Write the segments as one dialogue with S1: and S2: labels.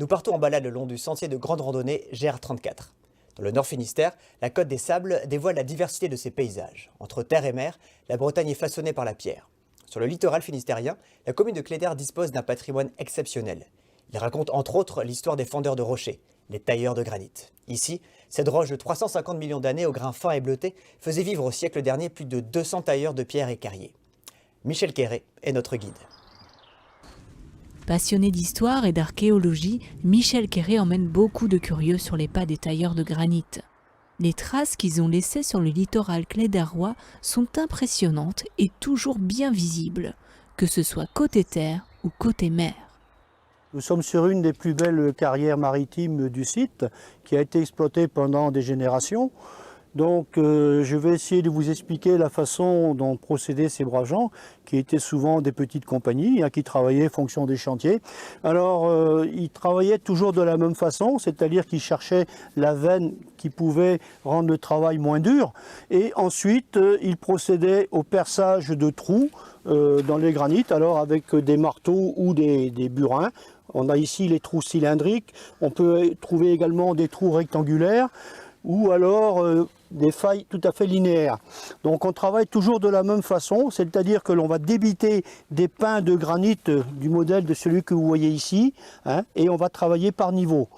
S1: Nous partons en balade le long du sentier de grande randonnée GR34. Dans le Nord Finistère, la Côte des Sables dévoile la diversité de ses paysages. Entre terre et mer, la Bretagne est façonnée par la pierre. Sur le littoral finistérien, la commune de Cléder dispose d'un patrimoine exceptionnel. Il raconte entre autres l'histoire des fendeurs de rochers, les tailleurs de granit. Ici, cette roche de 350 millions d'années au grain fin et bleuté faisait vivre au siècle dernier plus de 200 tailleurs de pierre et carriers. Michel Quéré est notre guide.
S2: Passionné d'histoire et d'archéologie, Michel Quéré emmène beaucoup de curieux sur les pas des tailleurs de granit. Les traces qu'ils ont laissées sur le littoral cléderois sont impressionnantes et toujours bien visibles, que ce soit côté terre ou côté mer.
S3: Nous sommes sur une des plus belles carrières maritimes du site, qui a été exploitée pendant des générations. Donc je vais essayer de vous expliquer la façon dont procédaient ces braves gens, qui étaient souvent des petites compagnies, qui travaillaient en fonction des chantiers. Alors ils travaillaient toujours de la même façon, c'est-à-dire qu'ils cherchaient la veine qui pouvait rendre le travail moins dur. Et ensuite ils procédaient au perçage de trous dans les granites, alors avec des marteaux ou des burins. On a ici les trous cylindriques, on peut trouver également des trous rectangulaires, ou alors des failles tout à fait linéaires. Donc on travaille toujours de la même façon, c'est-à-dire que l'on va débiter des pins de granit du modèle de celui que vous voyez ici, et on va travailler par niveau.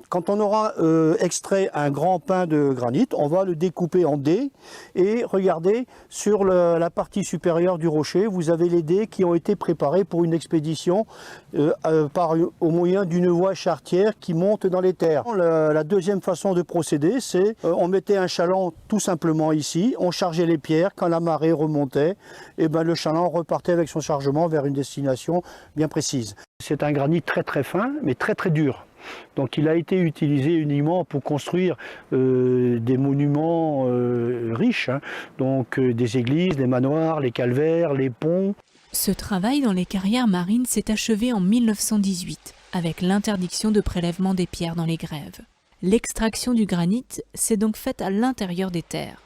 S3: Quand on aura extrait un grand pin de granit, on va le découper en dés et regardez sur la partie supérieure du rocher, vous avez les dés qui ont été préparés pour une expédition au moyen d'une voie charretière qui monte dans les terres. La deuxième façon de procéder, c'est on mettait un chaland tout simplement ici, on chargeait les pierres, quand la marée remontait, et le chaland repartait avec son chargement vers une destination bien précise. C'est un granit très très fin mais très très dur. Donc il a été utilisé uniquement pour construire des monuments riches, donc des églises, des manoirs, les calvaires, les ponts.
S2: Ce travail dans les carrières marines s'est achevé en 1918, avec l'interdiction de prélèvement des pierres dans les grèves. L'extraction du granit s'est donc faite à l'intérieur des terres.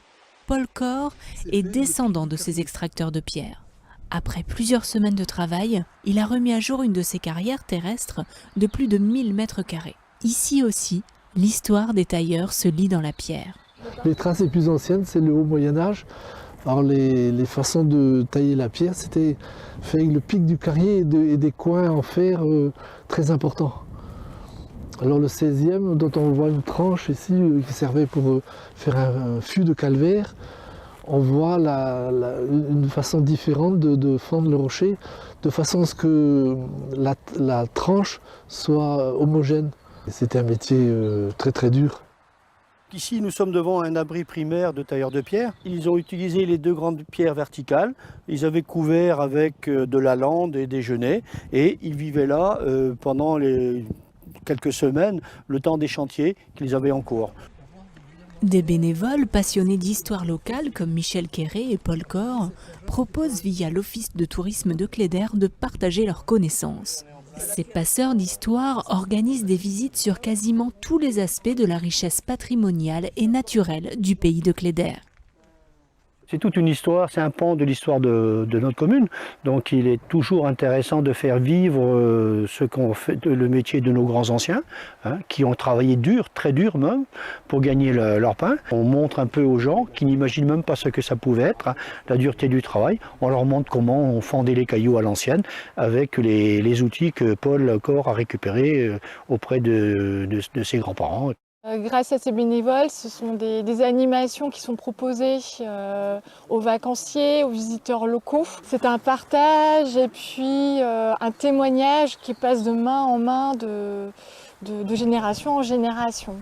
S2: Paul Cor est descendant de ces extracteurs de pierres. Après plusieurs semaines de travail, il a remis à jour une de ses carrières terrestres de plus de 1000 mètres carrés. Ici aussi, l'histoire des tailleurs se lit dans la pierre.
S4: Les traces les plus anciennes, c'est le haut Moyen-Âge. Alors les façons de tailler la pierre, c'était fait avec le pic du carrier et des coins en fer très importants. Alors le 16e, dont on voit une tranche ici qui servait pour faire un fût de calvaire, on voit une façon différente de fendre le rocher, de façon à ce que la tranche soit homogène. C'était un métier très très dur.
S3: Ici, nous sommes devant un abri primaire de tailleurs de pierre. Ils ont utilisé les deux grandes pierres verticales. Ils avaient couvert avec de la lande et des genêts. Et ils vivaient là pendant quelques semaines, le temps des chantiers qu'ils avaient en cours.
S2: Des bénévoles passionnés d'histoire locale comme Michel Quéré et Paul Cor proposent via l'Office de tourisme de Cléder de partager leurs connaissances. Ces passeurs d'histoire organisent des visites sur quasiment tous les aspects de la richesse patrimoniale et naturelle du pays de Cléder.
S3: C'est toute une histoire, c'est un pan de l'histoire de notre commune. Donc il est toujours intéressant de faire vivre ce qu'ont fait le métier de nos grands anciens, qui ont travaillé dur, très dur même, pour gagner leur pain. On montre un peu aux gens qui n'imaginent même pas ce que ça pouvait être, la dureté du travail. On leur montre comment on fendait les cailloux à l'ancienne avec les outils que Paul Cor a récupérés auprès de ses grands-parents.
S5: Grâce à ces bénévoles, ce sont des animations qui sont proposées aux vacanciers, aux visiteurs locaux. C'est un partage et puis un témoignage qui passe de main en main, de génération en génération.